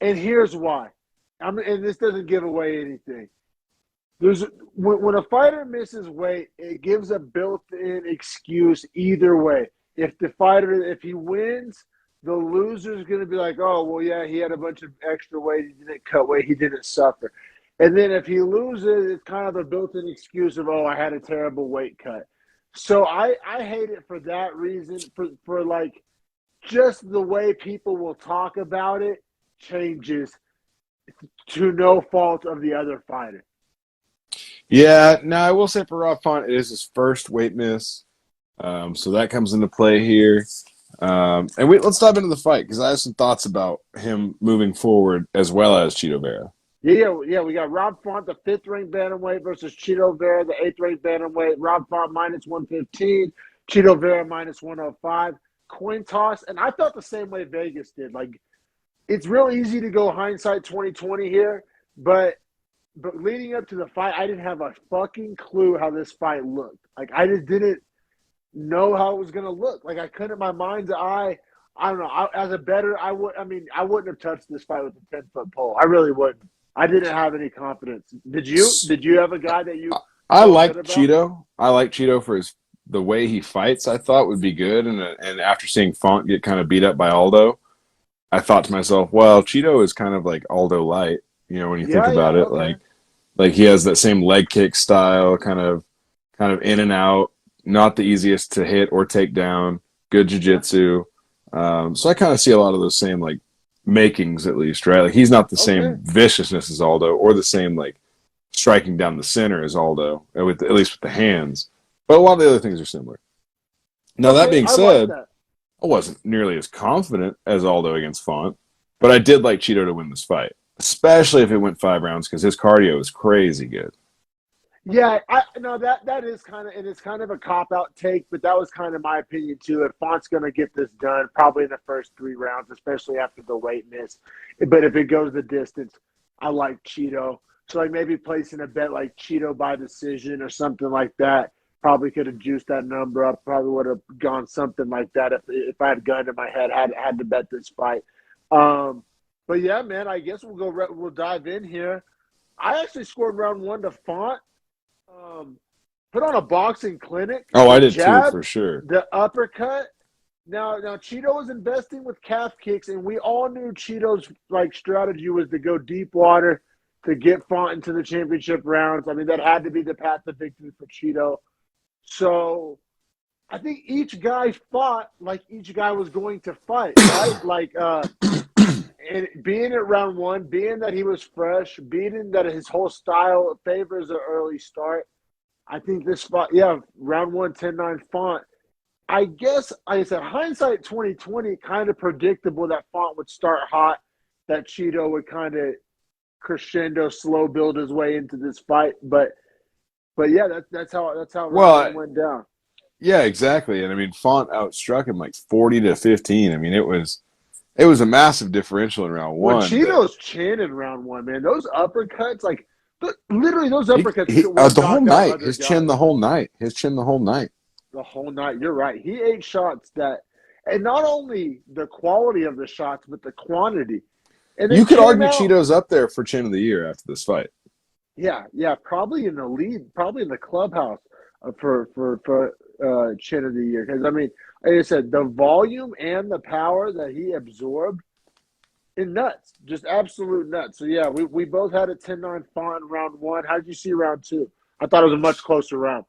And here's why. And this doesn't give away anything. When a fighter misses weight, it gives a built-in excuse either way. If he wins, the loser's going to be like, oh, well, yeah, he had a bunch of extra weight. He didn't cut weight. He didn't suffer. And then if he loses, it's kind of a built-in excuse of, oh, I had a terrible weight cut. So I hate it for that reason, for like just the way people will talk about it changes to no fault of the other fighter. Yeah, now I will say for Rob Font, it is his first weight miss, so that comes into play here. And let's dive into the fight because I have some thoughts about him moving forward as well as Cheeto Vera. Yeah. We got Rob Font, the 5th-ranked bantamweight, versus Cheeto Vera, the 8th-ranked bantamweight. Rob Font minus 115, Cheeto Vera minus 105. Coin toss, and I thought the same way Vegas did. Like, it's real easy to go hindsight 2020 here, but leading up to the fight, I didn't have a fucking clue how this fight looked. Like, I just didn't know how it was going to look. Like, I couldn't, in my mind's eye, I don't know. As a bettor, I wouldn't have touched this fight with a 10-foot pole. I really wouldn't. I didn't have any confidence. Did you? Did you have a guy that you I felt like good about? Cheeto. I like Cheeto for the way he fights. I thought would be good, and after seeing Font get kind of beat up by Aldo, I thought to myself, well, Cheeto is kind of like Aldo light. You know, when you think Yeah, about it, okay. like he has that same leg kick style, kind of in and out, not the easiest to hit or take down. Good jiu-jitsu. So I kind of see a lot of those same like makings at least, right? Like he's not the Okay. same viciousness as Aldo or the same like striking down the center as Aldo, at least with the hands. But a lot of the other things are similar. Now that Okay, being I like said, that. I wasn't nearly as confident as Aldo against Font, but I did like Cheeto to win this fight, especially if it went 5 rounds because his cardio is crazy good. Yeah, I no that is kind of, and it's kind of a cop out take, but that was kind of my opinion too. If Font's gonna get this done, probably in the first 3 rounds, especially after the weight miss. But if it goes the distance, I like Cheeto. So like maybe placing a bet like Cheeto by decision or something like that. Probably could have juiced that number up. Probably would have gone something like that if I had a gun to my head, had to bet this fight. But yeah, man, I guess we'll dive in here. I actually scored round 1 to Font. Put on a boxing clinic. Oh, I The did too, jab, for sure. the uppercut. Now Cheeto was investing with calf kicks, and we all knew Cheeto's like strategy was to go deep water to get Font into the championship rounds. I mean, that had to be the path to victory for Cheeto. So I think each guy fought like each guy was going to fight, right? Like, and being at round 1, being that he was fresh, being that his whole style favors an early start. I think this fight, yeah, round one, 10-9 Font. I guess, like I said, hindsight 2020, kind of predictable that Font would start hot, that Cheeto would kind of crescendo, slow build his way into this fight. But yeah, that's how round one Well, went down. yeah, exactly. And I mean, Font outstruck him like 40-15. I mean, it was a massive differential in round When one. That Cheeto's chin in round one, man, those uppercuts, like literally those uppercuts he would have the whole knocked out night, other his chin guys the whole night, his chin the whole night. the whole night. You're right. He ate shots that, and not only the quality of the shots, but the quantity. And You then could came argue out, Cheeto's up there for chin of the year after this fight. yeah, probably in the lead, probably in the clubhouse for chin of the year. Because I mean, like I said, the volume and the power that he absorbed is nuts, just absolute nuts. So yeah, we both had a 10-9 Font in round one. How did you see round two? I thought it was a much closer round.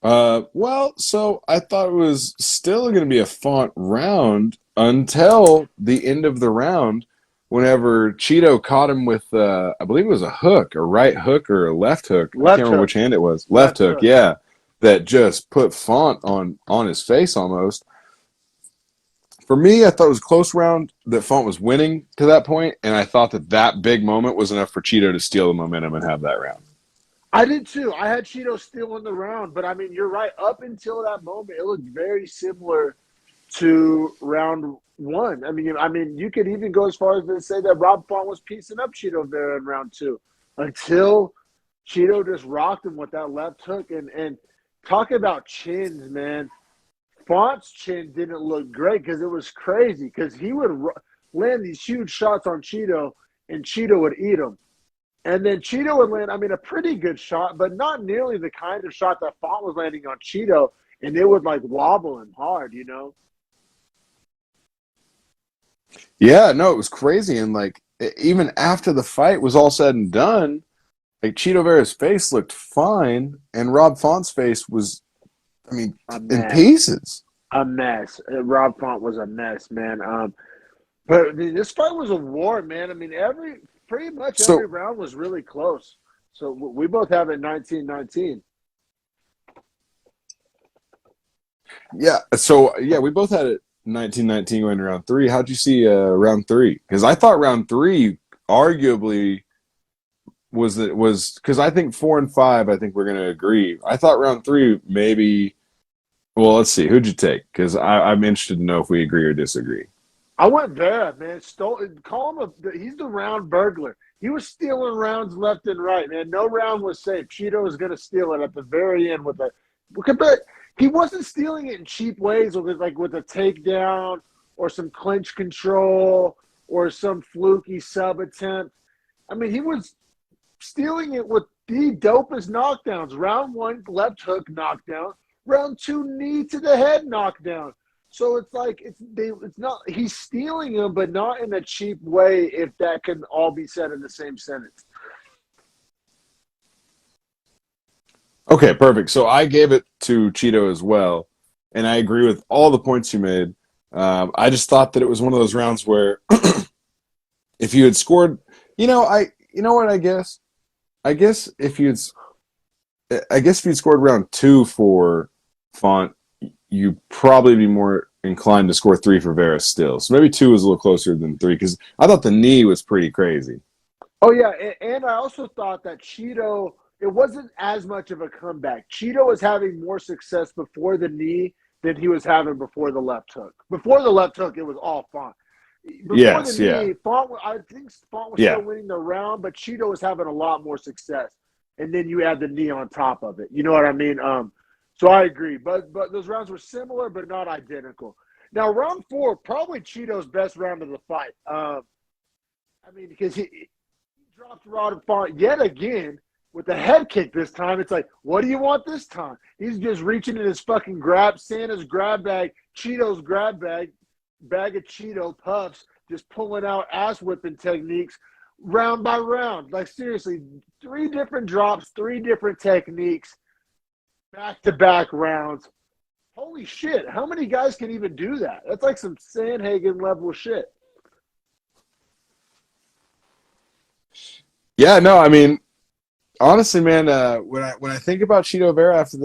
Well, so I thought it was still going to be a Font round until the end of the round, whenever Cheeto caught him with, I believe it was a hook, a right hook or a left hook. I can't Left remember hook, which hand it was. Left left hook, hook. yeah, that just put Font on his face almost. For me, I thought it was a close round that Font was winning to that point, and I thought that big moment was enough for Cheeto to steal the momentum and have that round. I did too. I had Cheeto still in the round, but I mean, you're right. Up until that moment, it looked very similar to round one. I mean, you could even go as far as to say that Rob Font was piecing up Cheeto there in round two, until Cheeto just rocked him with that left hook. And talk about chins, man. Font's chin didn't look great because it was crazy because he would land these huge shots on Cheeto, and Cheeto would eat them. And then Cheeto would land, I mean, a pretty good shot, but not nearly the kind of shot that Font was landing on Cheeto, and it would like wobble him hard, you know? Yeah, no, it was crazy, and like even after the fight was all said and done, like Cheeto Vera's face looked fine, and Rob Font's face was, I mean, A in mess. pieces. A mess. Rob Font was a mess, man. But I mean, this fight was a war, man. I mean, pretty much every So round was really close. So we both have it 19-19. yeah, we both had it 19-19 going to round three. How'd you see round three? Because I thought round three arguably was because I think 4 and 5. I think we're going to agree. I thought round three maybe. Well, let's see. Who'd you take? Because I'm interested to know if we agree or disagree. I went Vera, man. Call him he's the round burglar. He was stealing rounds left and right, man. No round was safe. Cheeto was going to steal it at the very end but he wasn't stealing it in cheap ways with a takedown or some clinch control or some fluky sub attempt. I mean, he was stealing it with the dopest knockdowns. Round one, left hook knockdown. Round two, knee to the head knockdown. So it's like it's not he's stealing them, but not in a cheap way. If that can all be said in the same sentence. Okay, perfect. So I gave it to Cheeto as well, and I agree with all the points you made. I just thought that it was one of those rounds where if you had scored, you know what, I guess if you'd scored round two for Font, you'd probably be more inclined to score three for Vera still. So maybe two was a little closer than three because I thought the knee was pretty crazy. Oh yeah, and I also thought that Cheeto. It wasn't as much of a comeback. Cheeto was having more success before the knee than he was having before the left hook. Before the left hook, it was all Font. Before the Yes, knee, yeah, I think Font was yeah. still winning the round, but Cheeto was having a lot more success. And then you add the knee on top of it. You know what I mean? So I agree. But those rounds were similar, but not identical. Now, round four, probably Cheeto's best round of the fight. Because he dropped Rod Font yet again with a head kick this time. It's like, what do you want this time? He's just reaching in his fucking Santa's grab bag, Cheeto's grab bag of Cheeto puffs, just pulling out ass whipping techniques round by round. Like, seriously, 3 different drops, 3 different techniques, back-to-back rounds. Holy shit, how many guys can even do that? That's like some Sanhagen level shit. Yeah, no, I mean, honestly, man, when I think about Cheeto Vera after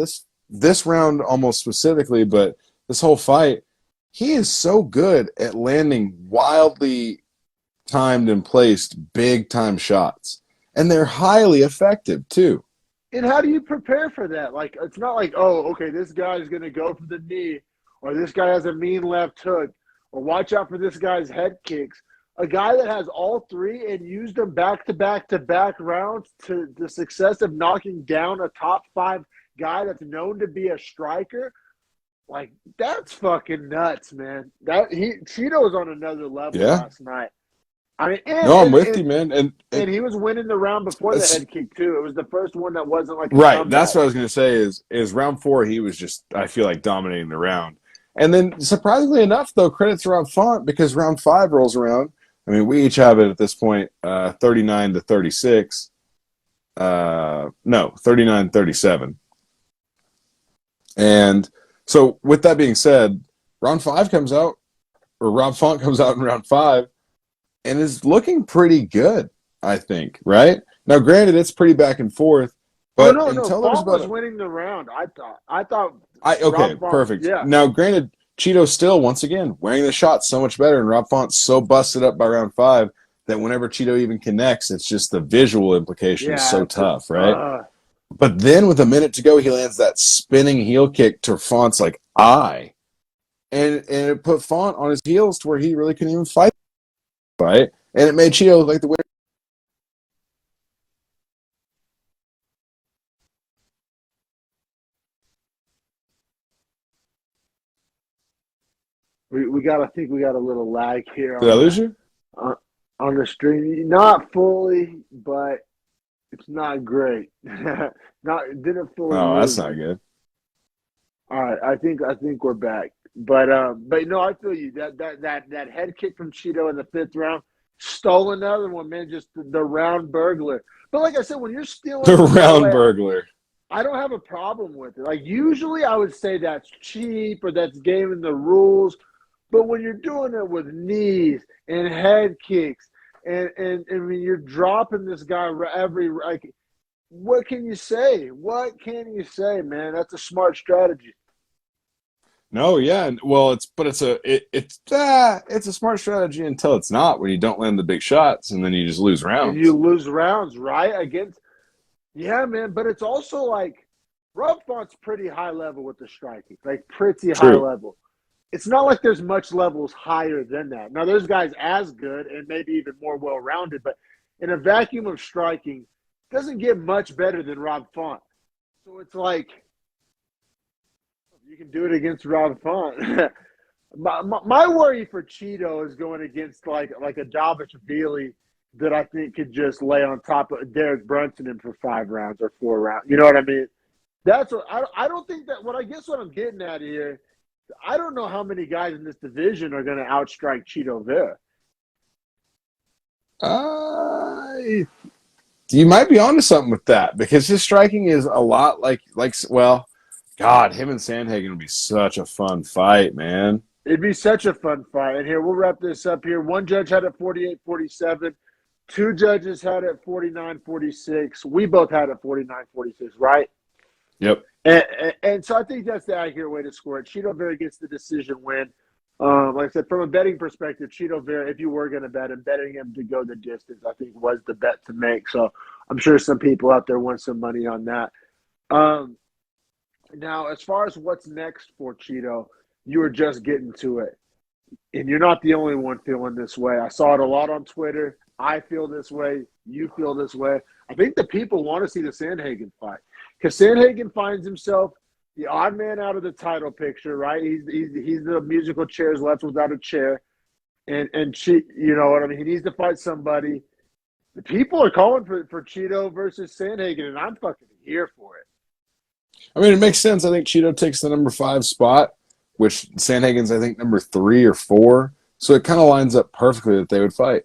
this round almost specifically, but this whole fight, he is so good at landing wildly timed and placed big time shots, and they're highly effective too. And how do you prepare for that? Like, it's not like, oh, okay, this guy's going to go for the knee, or this guy has a mean left hook, or watch out for this guy's head kicks. A guy that has all three and used them back to back to back rounds to the success of knocking down a top 5 guy that's known to be a striker, like, that's fucking nuts, man. Cheeto was on another level Yeah. last night. I mean, No, I'm with you, man. And he was winning the round before the head kick too. It was the first one that wasn't like a right. comeback. That's what I was going to say. Is round 4 he was just, I feel like, dominating the round, and then surprisingly enough, though, credit to Rob Font, because round 5 rolls around. I mean, we each have it at this point, 39-36. No, 39-37. And so, with that being said, round 5 comes out, or Rob Font comes out in round 5. And is looking pretty good, I think, right? Now, granted, it's pretty back and forth, but until Font was winning the round. I thought. Okay, perfect. Yeah. Now, granted, Cheeto still, once again, wearing the shot so much better, and Rob Font's so busted up by round 5 that whenever Cheeto even connects, it's just the visual implication is so tough, right? But then with a minute to go, he lands that spinning heel kick to Font's like eye, and it put Font on his heels to where he really couldn't even fight. Right, and it made Cheeto look like the winner. We got. I think we got a little lag here. Did I lose you? On the stream? Not fully, but it's not great. Didn't fully. Oh, that's not good. All right, I think we're back. But no, I feel you. That head kick from Cheeto in the 5th round, stole another one, man. Just the round burglar. But like I said, when you're stealing the round burglar, I don't have a problem with it. Like, usually I would say that's cheap or that's gaming the rules. But when you're doing it with knees and head kicks, and I mean, you're dropping this guy like, what can you say? What can you say, man? That's a smart strategy. No, yeah, well, it's a smart strategy until it's not, when you don't land the big shots and then you just lose rounds. And you lose rounds, right? Yeah, man. But it's also like Rob Font's pretty high level with the striking, like pretty high level. It's not like there's much levels higher than that. Now, there's guys as good and maybe even more well-rounded, but in a vacuum of striking, it doesn't get much better than Rob Font. So it's like, you can do it against Rob Font. my worry for Cheeto is going against like a Davishvili that I think could just lay on top of Derek Brunson in for 5 rounds or 4 rounds. You know what I mean? That's what I don't think that. What I'm getting at here, I don't know how many guys in this division are going to outstrike Cheeto Vera. You might be onto something with that, because his striking is a lot well, God, him and Sandhagen would be such a fun fight, man. It'd be such a fun fight. And here, we'll wrap this up here. One judge had it 48-47. 2 judges had it 49-46. We both had it 49-46, right? Yep. And so I think that's the accurate way to score it. Cheeto Vera gets the decision win. Like I said, from a betting perspective, Cheeto Vera, if you were going to bet him, betting him to go the distance, I think was the bet to make. So I'm sure some people out there want some money on that. Now, as far as what's next for Cheeto, you were just getting to it. And you're not the only one feeling this way. I saw it a lot on Twitter. I feel this way. You feel this way. I think the people want to see the Sandhagen fight. Because Sandhagen finds himself the odd man out of the title picture, right? He's the musical chairs left without a chair. And you know what I mean? He needs to fight somebody. The people are calling for Cheeto versus Sandhagen, and I'm fucking here for it. I mean, it makes sense. I think Cheeto takes the number 5 spot, which Sandhagen's, I think, number 3 or 4. So it kind of lines up perfectly that they would fight.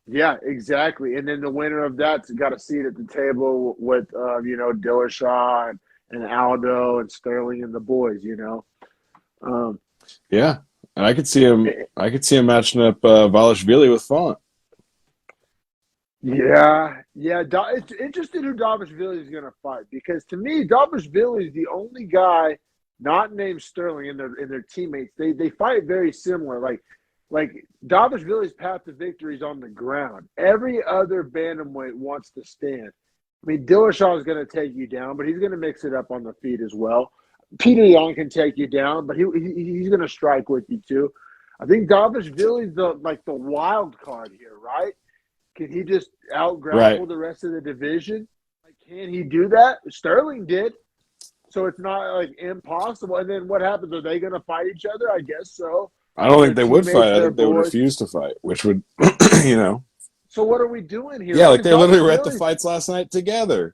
Yeah, exactly. And then the winner of that's got a seat at the table with, Dillashaw and Aldo and Sterling and the boys, Yeah, and I could see him matching up Valashvili with Font. Yeah. It's interesting who Dvalishvili is going to fight because to me, Dvalishvili is the only guy not named Sterling in their teammates. They fight very similar. Like Dvalishvili's path to victory is on the ground. Every other bantamweight wants to stand. I mean, Dillashaw is going to take you down, but he's going to mix it up on the feet as well. Peter Yan can take you down, but he's going to strike with you too. I think Dvalishvili is the wild card here, right? Can he just out Right. grapple the rest of the division? Like, can he do that? Sterling did, so it's not like impossible. And then what happens? Are they going to fight each other? I guess so. I don't They're think they would teammates. fight. I They're think they would boys. refuse to fight, which would, you know. So what are we doing here? Yeah, Right? like they literally were at the Dvalishvili, fights last night together.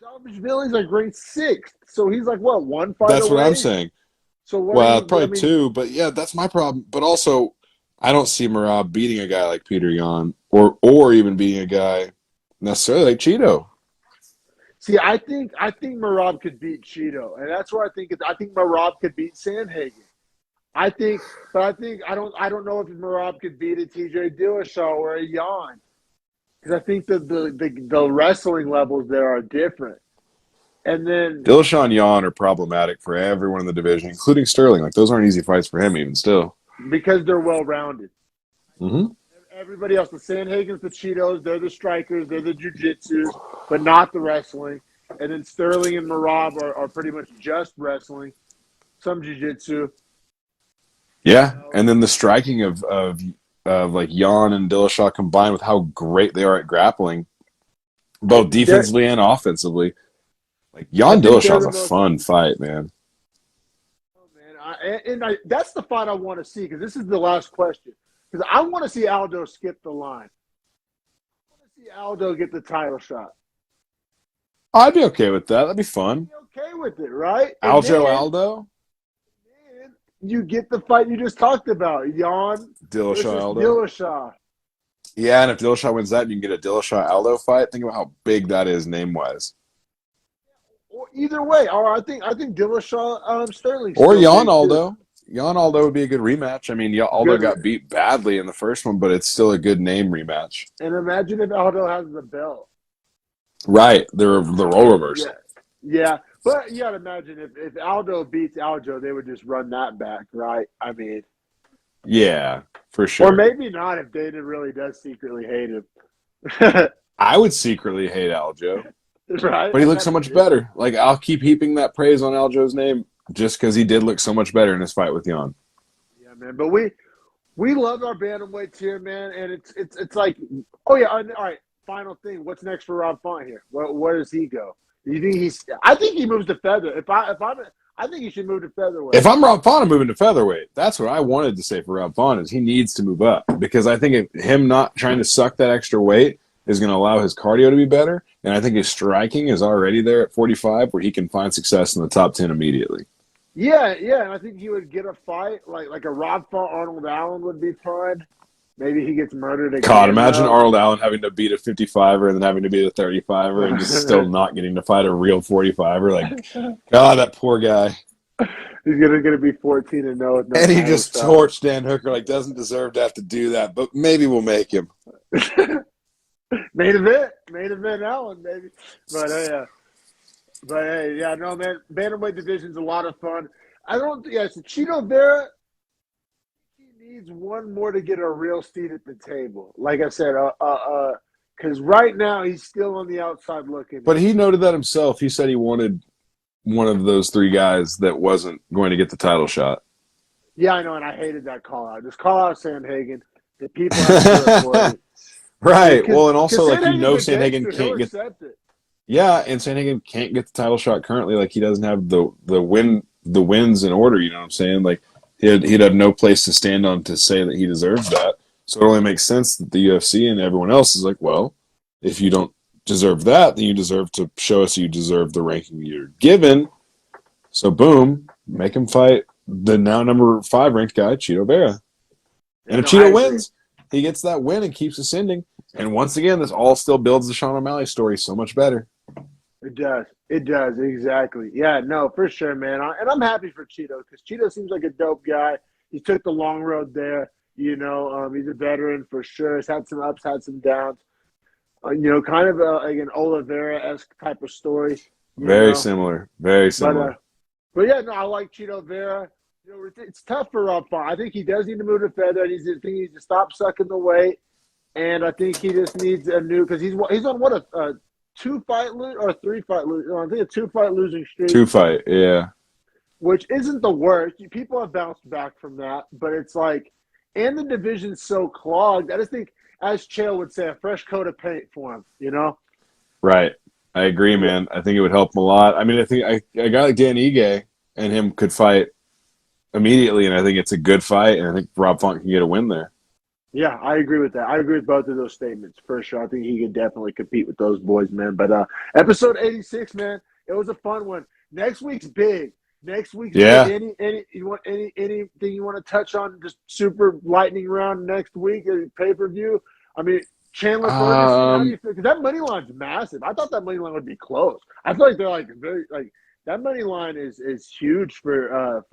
Dvalishvili's like ranked sixth, so he's like what, one fight That's away? what I'm saying. So what are Well, you? probably I mean, two, but yeah, that's my problem. But also, I don't see Marab beating a guy like Peter Yan or even beating a guy necessarily like Cheeto. see, I think Merab could beat Cheeto, and that's where I think Merab could beat Sandhagen. I don't know if Merab could beat a TJ Dillashaw or a Yan because I think the wrestling levels there are different. And then Dillashaw and Yan are problematic for everyone in the division, including Sterling. Like those aren't easy fights for him, even still. because they're well rounded, Mm-hmm. everybody else, the Sandhagens, the Cheetos, they're the strikers, they're the jujitsus, but not the wrestling. And then Sterling and Merab are pretty much just wrestling, some jujitsu. Yeah, and then the striking of like Yan and Dillashaw combined with how great they are at grappling, both They're, defensively and offensively. Like I Yan think they're Dillashaw's the a most. fun fight, man. Oh, man, that's the fight I want to see because this is the last question. Because I want to see Aldo skip the line. I want to see Aldo get the title shot. I'd be okay with that. That'd be fun. Be okay with it, right? And Aljo then, Aldo, then you get the fight you just talked about, Jan Dillashaw versus Aldo. Dillashaw. Yeah, and if Dillashaw wins that, and you can get a Dillashaw Aldo fight. Think about how big that is name wise. Or either way, or I think Dillashaw Sterling Or still Yan big too. Aldo. Yan Aldo would be a good rematch. I mean, Aldo Good. got beat badly in the first one, but it's still a good name rematch. And imagine if Aldo has the belt. Right, they're the role reversal. Yeah. But you got to imagine if Aldo beats Aljo, they would just run that back, right? I mean, Yeah, for sure. or maybe not if Dana really does secretly hate him. I would secretly hate Aljo, Right? but he looks so much better. Like I'll keep heaping that praise on Aljo's name just because he did look so much better in his fight with Yan. Yeah, man. But we love our bantamweights here, man. And it's like, oh yeah. All right. Final thing. What's next for Rob Font here? Where does he go? Do you think he's? I think he moves to feather. I think he should move to featherweight. If I'm Rob Font, I'm moving to featherweight. That's what I wanted to say for Rob Font is he needs to move up because I think him not trying to suck that extra weight is going to allow his cardio to be better, and I think his striking is already there at 45 where he can find success in the top 10 immediately. Yeah, and I think he would get a fight like a Rob Font Arnold Allen would be fine. Maybe he gets murdered again. God, imagine though. Arnold Allen having to beat a 55er and then having to beat a 35er and just still not getting to fight a real 45er. Like, God, that poor guy. He's gonna be 14-0. No And he title just shot. torched Dan Hooker. Like, doesn't deserve to have to do that, but maybe we'll make him. Main event Allen, baby. But hey, yeah, no man. Bantamweight division's a lot of fun. So Cheeto Vera, he needs one more to get a real seat at the table. Like I said, because right now he's still on the outside looking. But he noted that himself. He said he wanted one of those three guys that wasn't going to get the title shot. Yeah, I know, and I hated that call out. Just call out Sandhagen. The people have to do it for you. Right. Well, and also, like, you know, Sandhagen's a Sandhagen gangster. He'll can't get. accept it. Yeah, and Sandhagen can't get the title shot currently. Like, he doesn't have the wins in order. You know what I'm saying? Like, he'd have no place to stand on to say that he deserves that. So it only makes sense that the UFC and everyone else is like, well, if you don't deserve that, then you deserve to show us you deserve the ranking you're given. So boom, make him fight the now number 5 ranked guy, Cheeto Vera. And if Cheeto wins, he gets that win and keeps ascending. And once again, this all still builds the Sean O'Malley story so much better. It does. It does. Exactly. Yeah, no, for sure, man. And I'm happy for Cheeto because Cheeto seems like a dope guy. He took the long road there. You know, he's a veteran for sure. He's had some ups, had some downs. kind of like an Oliveira-esque type of story. Very similar. Very similar. But yeah, no, I like Cheeto Vera. It's tough for Rob Font. I think he does need to move to feather. I think he needs to stop sucking the weight, and I think he just needs a new because he's on what a 2-fight lose or a 3-fight lose. I think a 2-fight losing streak. 2-fight, yeah. Which isn't the worst. People have bounced back from that, but it's like, and the division's so clogged. I just think, as Chael would say, a fresh coat of paint for him. Right. I agree, man. I think it would help him a lot. I mean, I think I got like Dan Ige and him could fight immediately, and I think it's a good fight, and I think Rob Font can get a win there. Yeah, I agree with that. I agree with both of those statements for sure. I think he could definitely compete with those boys, man. But episode 86, man, it was a fun one. Next week's big. Big. Anything you want to touch on? Just super lightning round next week pay-per-view. I mean, Chandler Ferguson. How do you feel? Because that money line's massive. I thought that money line would be close. I feel like they're like very like that money line is huge for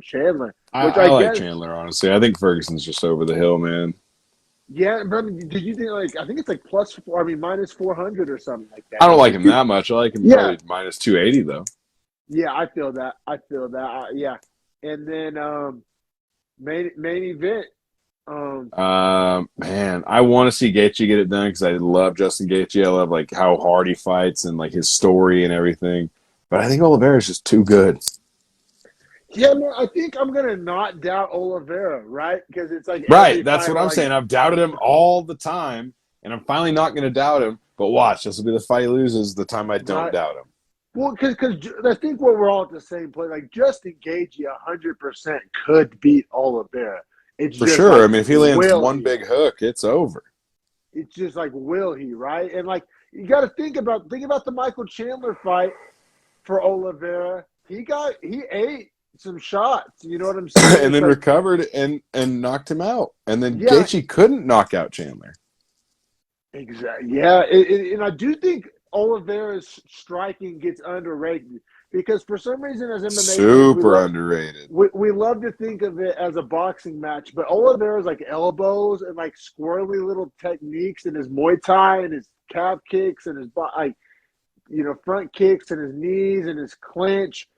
Chandler. Which I like Chandler, honestly. I think Ferguson's just over the hill, man. Yeah, but did you think I think it's like minus 400 or something like that. I don't like him that much. I like him probably minus 280 though. Yeah, I feel that. Yeah, and then main event. Man, I want to see Gaethje get it done because I love Justin Gaethje. I love like how hard he fights and like his story and everything. But I think Oliveira's just too good. Yeah, man, I think I'm gonna not doubt Oliveira, right? Because it's like That's what I'm saying. I've doubted him all the time, and I'm finally not gonna doubt him. But watch, this will be the fight he loses the time I don't doubt him. Well, because I think we're all at the same place. Like Justin Gaethje, 100% could beat Oliveira. It's for just sure. Like, I mean, if he lands one big hook, it's over. It's just like, will he? Right? And like, you got to think about the Michael Chandler fight for Oliveira. He ate some shots. You know what I'm saying? And then recovered and knocked him out. And then Gaethje couldn't knock out Chandler. Exactly. Yeah, and I do think Oliveira's striking gets underrated because for some reason as MMA super underrated. We love to think of it as a boxing match, but Oliveira's like elbows and like squirrely little techniques and his Muay Thai and his calf kicks and his front kicks and his knees and his clinch.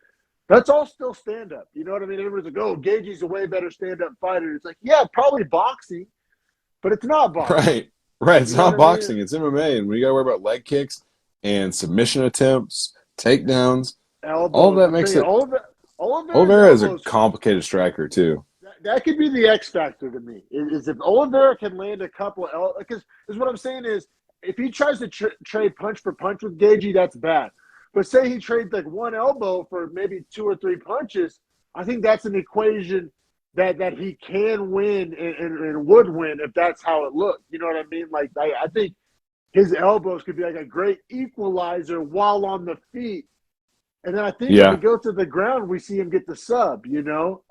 That's all still stand up. You know what I mean? Everyone's like, "Oh, Gaethje's a way better stand up fighter." It's like, yeah, probably boxing, but it's not boxing. Right. It's not boxing. It's MMA, and we got to worry about leg kicks and submission attempts, takedowns. Elbows. All that makes it. Oliveira is a complicated striker too. That could be the X factor to me. Is if Oliveira can land a couple of because what I'm saying is if he tries to trade punch for punch with Gaethje, that's bad. But say he trades like one elbow for maybe 2 or 3 punches, I think that's an equation that he can win and would win if that's how it looked. You know what I mean? Like I think his elbows could be like a great equalizer while on the feet. And then I think if we go to the ground, we see him get the sub, you know?